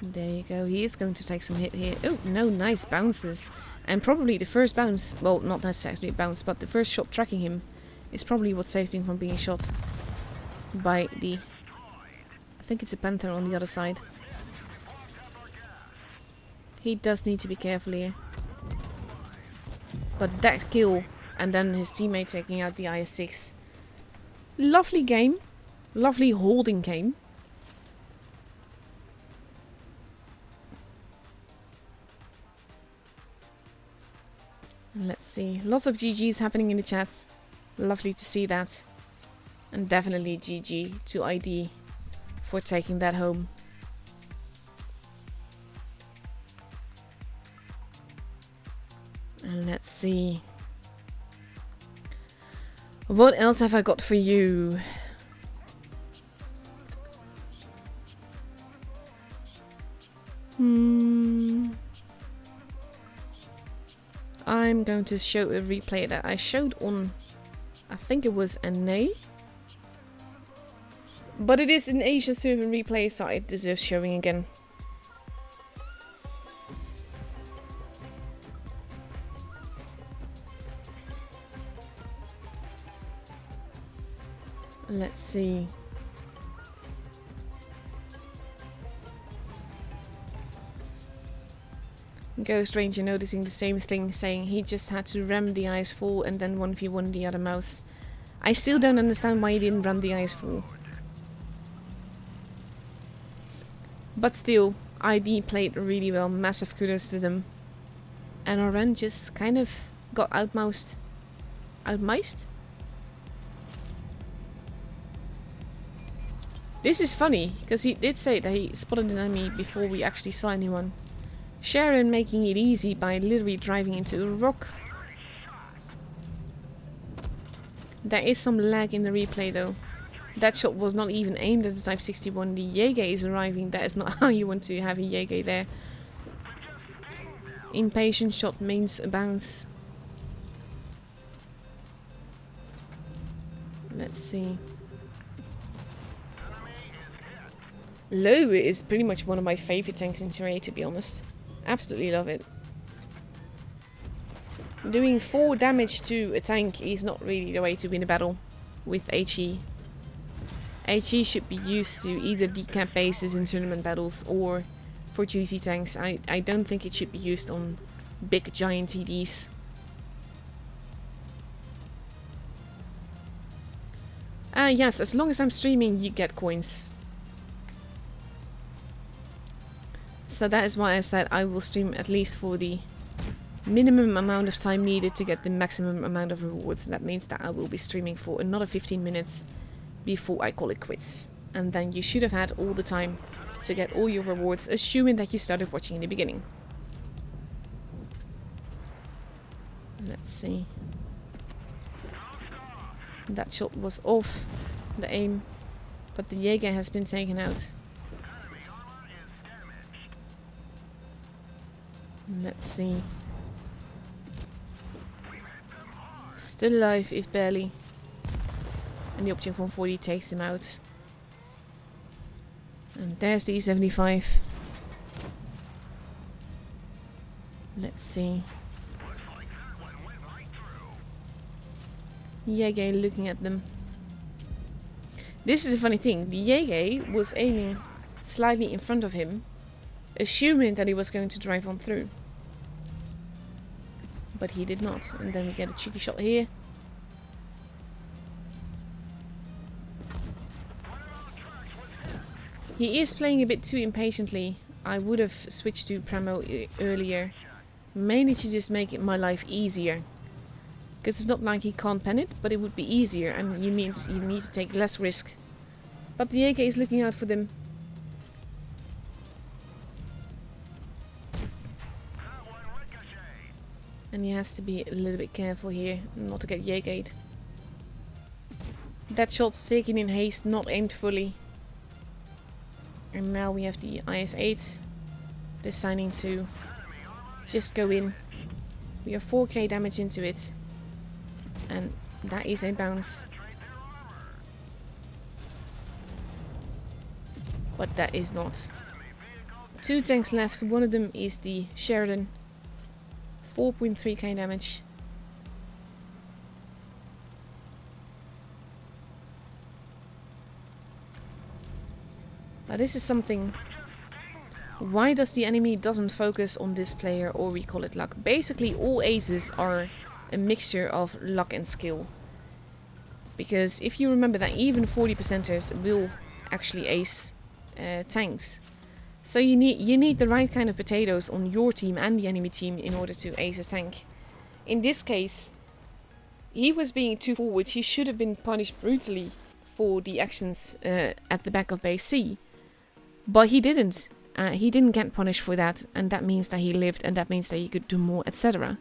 There you go, he is going to take some hit here. Oh no, nice bounces. And probably the first bounce, well, not necessarily a bounce, but the first shot tracking him is probably what saved him from being shot by the... I think it's a Panther on the other side. He does need to be careful here. But that kill, and then his teammate taking out the IS-6. Lovely game. Lovely holding game. Let's see. Lots of GGs happening in the chat. Lovely to see that. And definitely GG to ID for taking that home. And let's see. What else have I got for you? I'm going to show a replay that I showed on, I think it was NA. But it is an Asia server replay, so it deserves showing again. Let's see. Ghost Ranger noticing the same thing, saying he just had to ram the ice fall and then 1v1 the other mouse. I still don't understand why he didn't ram the ice fall. But still, ID played really well, massive kudos to them. And Oren just kind of got outmoused. Outmiced? This is funny, because he did say that he spotted an enemy before we actually saw anyone. Sharon making it easy by literally driving into a rock. There is some lag in the replay though. That shot was not even aimed at the Type 61. The Jaeger is arriving. That is not how you want to have a Jaeger there. Impatient shot means a bounce. Let's see. Low is pretty much one of my favorite tanks in Tier A, to be honest. Absolutely love it. Doing 4 damage to a tank is not really the way to win a battle with HE. HE should be used to either decap bases in tournament battles or for juicy tanks. I don't think it should be used on big giant TDs. Yes, as long as I'm streaming you get coins. So that is why I said I will stream at least for the minimum amount of time needed to get the maximum amount of rewards. That means that I will be streaming for another 15 minutes before I call it quits. And then you should have had all the time to get all your rewards, assuming that you started watching in the beginning. Let's see. That shot was off the aim, but the Jaeger has been taken out. Let's see. Still alive, if barely. And the Object 140 takes him out. And there's the E75. Let's see. Jaeger looking at them. This is a funny thing. The Jaeger was aiming slightly in front of him, assuming that he was going to drive on through. But he did not. And then we get a cheeky shot here. He is playing a bit too impatiently. I would have switched to Pramo earlier. Mainly to just make my life easier. Because it's not like he can't pen it, but it would be easier. And you need to take less risk. But the Jaeger is looking out for them. And he has to be a little bit careful here, not to get Jaegered. That shot's taken in haste, not aimed fully. And now we have the IS-8 deciding to just go in. We are 4k damage into it. And that is a bounce. But that is not. 2 tanks left, one of them is the Sheridan. 4.3k damage. Now this is something. Why does the enemy doesn't focus on this player, or we call it luck? Basically all aces are a mixture of luck and skill. Because if you remember that even 40%ers will actually ace tanks. So you need the right kind of potatoes on your team and the enemy team in order to ace a tank. In this case, he was being too forward. He should have been punished brutally for the actions at the back of base C. But he didn't. He didn't get punished for that, and that means that he lived, and that means that he could do more, etc.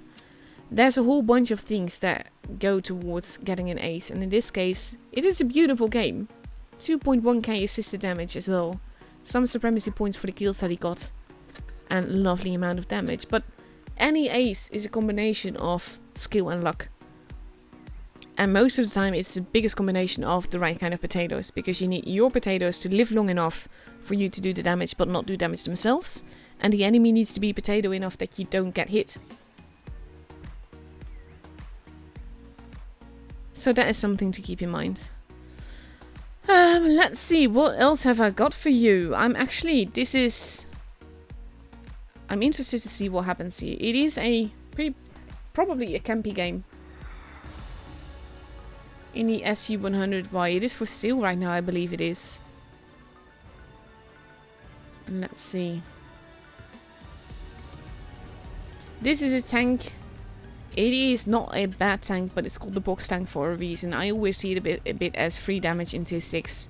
There's a whole bunch of things that go towards getting an ace, and in this case, it is a beautiful game. 2.1k assisted damage as well. Some supremacy points for the kills that he got. And lovely amount of damage. But any ace is a combination of skill and luck. And most of the time it's the biggest combination of the right kind of potatoes. Because you need your potatoes to live long enough for you to do the damage but not do damage themselves. And the enemy needs to be potato enough that you don't get hit. So that is something to keep in mind. Let's see, what else have I got for you? I'm interested to see what happens here. It is probably a campy game. In the SU-100Y. It is for sale right now, I believe it is. And let's see. This is a tank. It is not a bad tank, but it's called the box tank for a reason. I always see it a bit as 3 damage into 6.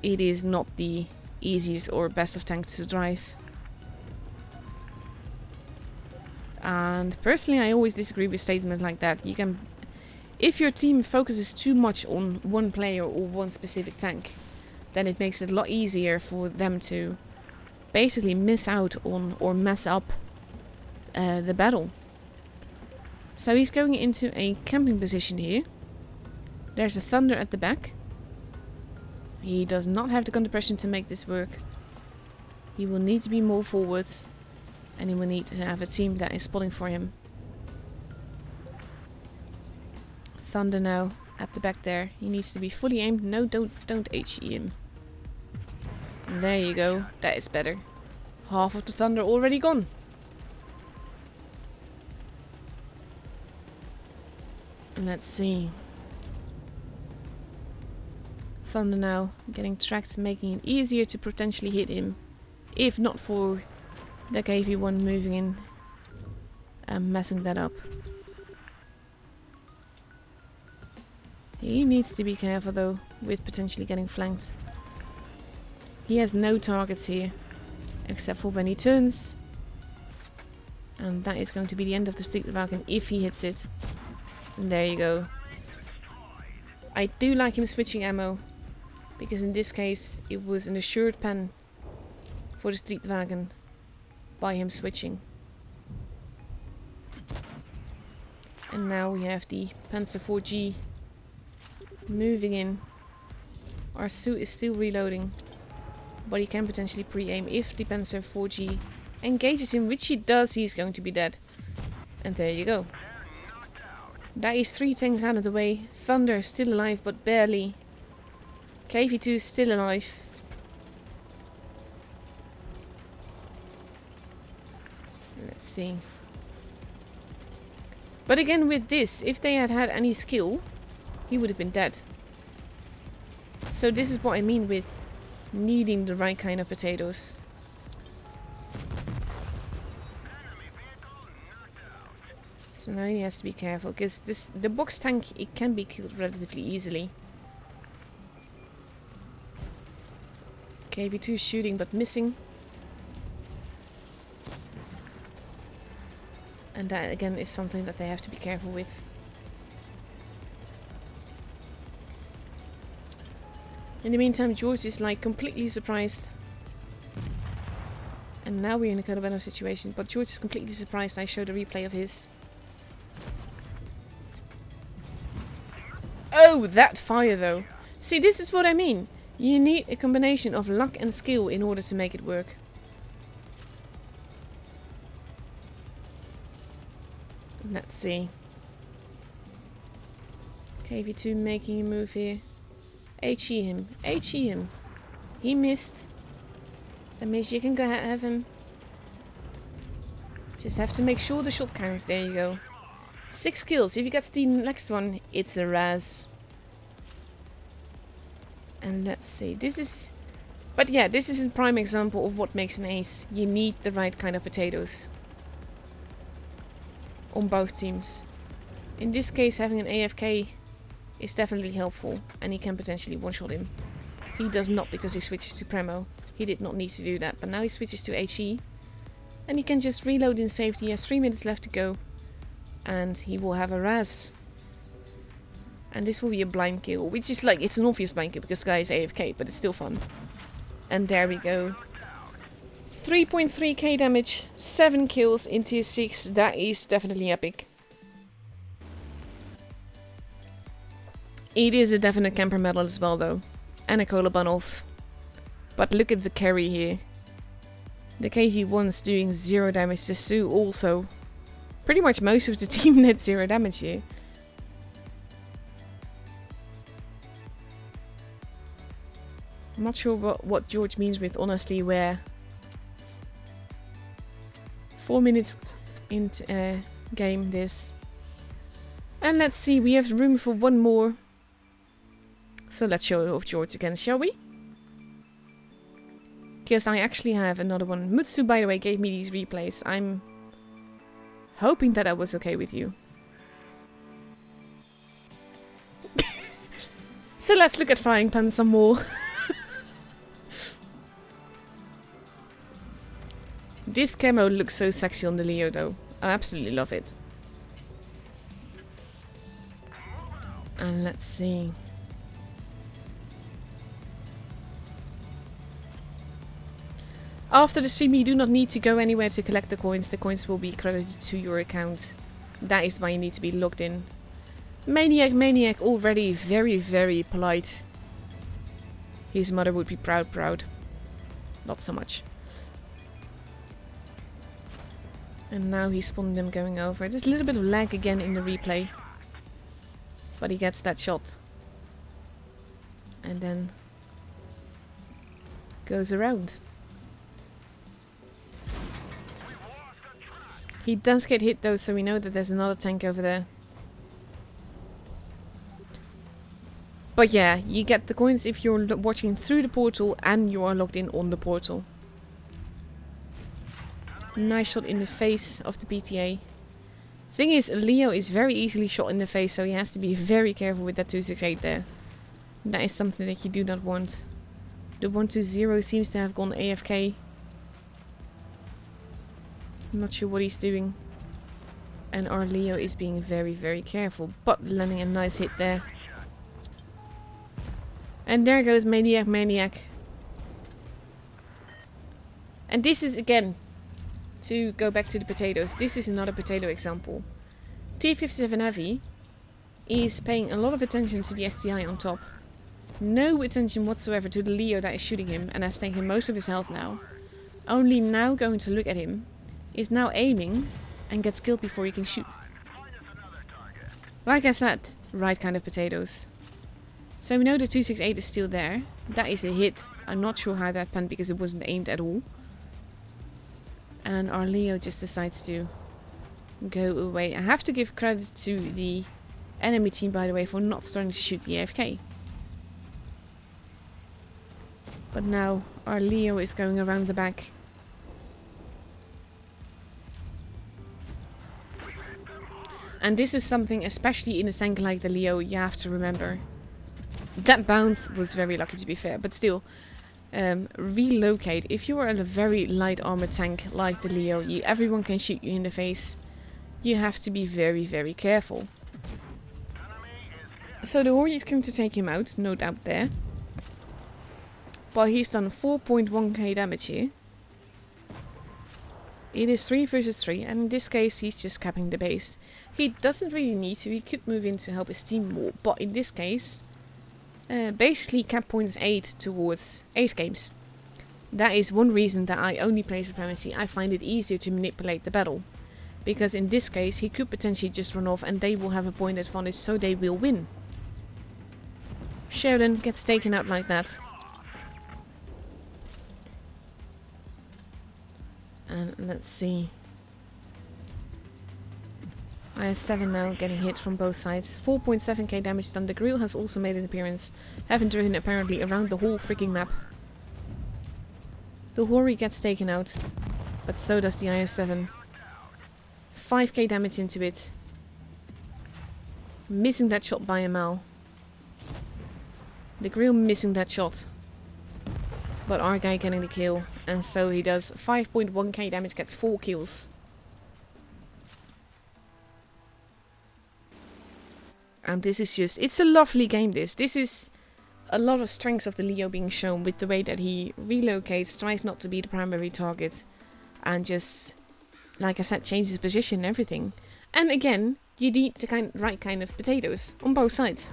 It is not the easiest or best of tanks to drive. And personally, I always disagree with statements like that. You can, if your team focuses too much on one player or one specific tank, then it makes it a lot easier for them to basically miss out on or mess up the battle. So he's going into a camping position here. There's a Thunder at the back. He does not have the gun depression to make this work. He will need to be more forwards. And he will need to have a team that is spotting for him. Thunder now at the back there. He needs to be fully aimed. No, don't HE him. And there you go. That is better. Half of the Thunder already gone. Let's see. Thunder now getting tracked, making it easier to potentially hit him. If not for the KV-1 moving in and messing that up. He needs to be careful though with potentially getting flanked. He has no targets here except for when he turns. And that is going to be the end of the Streetwagen if he hits it. And there you go. I do like him switching ammo, because in this case it was an assured pen for the Streetwagen by him switching. And now we have the Panzer 4G moving in. Our suit is still reloading, but he can potentially pre-aim if the Panzer 4G engages him, which he does. He's going to be dead. And there you go. That is 3 tanks out of the way. Thunder still alive, but barely. KV-2 still alive. Let's see. But again with this, if they had had any skill, he would have been dead. So this is what I mean with needing the right kind of potatoes. So now he has to be careful, because the box tank, it can be killed relatively easily. KV-2 shooting but missing. And that again is something that they have to be careful with. In the meantime, George is like completely surprised. And now we're in a kind of better situation, but George is completely surprised. I showed a replay of his. Oh, that fire though. See, this is what I mean. You need a combination of luck and skill in order to make it work. Let's see. KV-2 making a move here. HE him. HE him. He missed. That means you can go have him. Just have to make sure the shot counts. There you go. 6 kills. If you get the next one, it's a Raz. And let's see. This is... But yeah, this is a prime example of what makes an ace. You need the right kind of potatoes. On both teams. In this case, having an AFK is definitely helpful. And he can potentially one-shot him. He does not, because he switches to Premo. He did not need to do that. But now he switches to HE. And he can just reload in safety. He has 3 minutes left to go. And he will have a Raz. And this will be a blind kill. Which is like, it's an obvious blind kill because this guy is AFK. But it's still fun. And there we go. 3.3k damage. 7 kills in tier 6. That is definitely epic. It is a definite camper medal as well though. And a Kolobanov. But look at the carry here. The KV-1's doing 0 damage. The Su also. Pretty much most of the team did 0 damage here. I'm not sure what George means with honestly where. 4 minutes into game this. And let's see, we have room for one more. So let's show off George again, shall we? Because I actually have another one. Mutsu, by the way, gave me these replays. I'm hoping that I was okay with you. So let's look at Frying Pan some more. This camo looks so sexy on the Leo though. I absolutely love it. And let's see. After the stream, you do not need to go anywhere to collect the coins. The coins will be credited to your account. That is why you need to be logged in. Maniac already very, very polite. His mother would be proud. Not so much. And now he's spotting them going over. There's a little bit of lag again in the replay. But he gets that shot. And then goes around. He does get hit though, so we know that there's another tank over there. But yeah, you get the coins if you're watching through the portal and you are logged in on the portal. Nice shot in the face of the PTA. Thing is, Leo is very easily shot in the face, so he has to be very careful with that 268 there. That is something that you do not want. The 120 seems to have gone AFK. I'm not sure what he's doing. And our Leo is being very, very careful, but landing a nice hit there. And there goes Maniac. And this is again, to go back to the potatoes, this is another potato example. T57 Heavy is paying a lot of attention to the STI on top. No attention whatsoever to the Leo that is shooting him and has taken most of his health now. Only now going to look at him, is now aiming and gets killed before he can shoot. Like I said, right kind of potatoes. So we know the 268 is still there. That is a hit. I'm not sure how that panned because it wasn't aimed at all. And our Leo just decides to go away. I have to give credit to the enemy team, by the way, for not starting to shoot the AFK. But now our Leo is going around the back. And this is something, especially in a tank like the Leo, you have to remember. That bounce was very lucky, to be fair, but still. Relocate. If you are in a very light armored tank like the Leo, everyone can shoot you in the face. You have to be very, very careful. So the Hori is going to take him out, no doubt there. But he's done 4.1k damage here. It is 3 versus 3, and in this case he's just capping the base. He doesn't really need to, he could move in to help his team more, but in this case, basically cap points 8 towards ace games. That is one reason that I only play Supremacy. I find it easier to manipulate the battle. Because in this case he could potentially just run off and they will have a point advantage, so they will win. Sheridan gets taken out like that. And let's see. I have 7 now, getting hit from both sides. 4.7k damage done. The grill has also made an appearance, having driven apparently around the whole freaking map. The Hori gets taken out, but so does the IS-7. 5k damage into it. Missing that shot by a mile. The grill missing that shot. But our guy getting the kill, and so he does 5.1k damage, gets 4 kills. And this is just, it's a lovely game this. This is a lot of strengths of the Leo being shown with the way that he relocates, tries not to be the primary target. And just, like I said, changes position and everything. And again, you need the right kind of potatoes on both sides.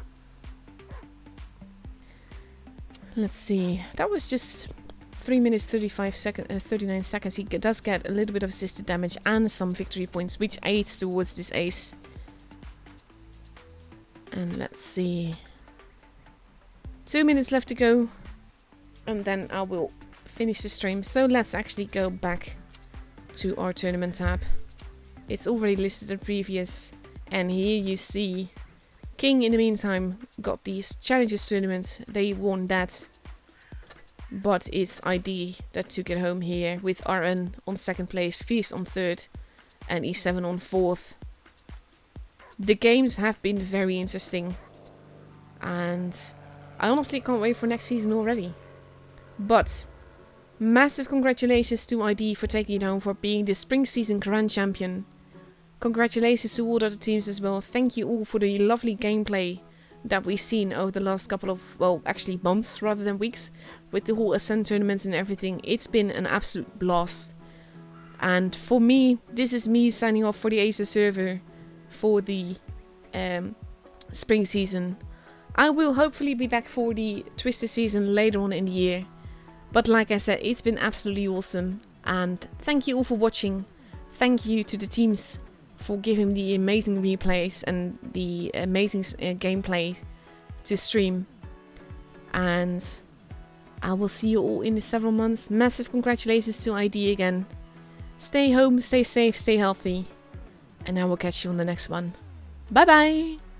Let's see, that was just 3 minutes 39 seconds. He does get a little bit of assisted damage and some victory points, which aids towards this ace. And let's see. 2 minutes left to go. and then I will finish the stream. So let's actually go back to our tournament tab. It's already listed in previous, and here you see King in the meantime got these challenges tournaments. They won that, but it's ID that took it home here, with RN on second place, Fierce on third, and E7 on fourth. The games have been very interesting, and I honestly can't wait for next season already. But massive congratulations to ID for taking it home, for being the spring season Grand Champion. Congratulations to all the other teams as well. Thank you all for the lovely gameplay that we've seen over the last couple of, well, actually months rather than weeks, with the whole Ascent tournaments and everything. It's been an absolute blast. And for me, this is me signing off for the Acer server for the spring season. I will hopefully be back for the Twisted season later on in the year. But like I said, it's been absolutely awesome. And thank you all for watching. Thank you to the teams for giving the amazing replays and the amazing gameplay to stream. And I will see you all in several months. Massive congratulations to ID again. Stay home, stay safe, stay healthy. And I will catch you on the next one. Bye bye!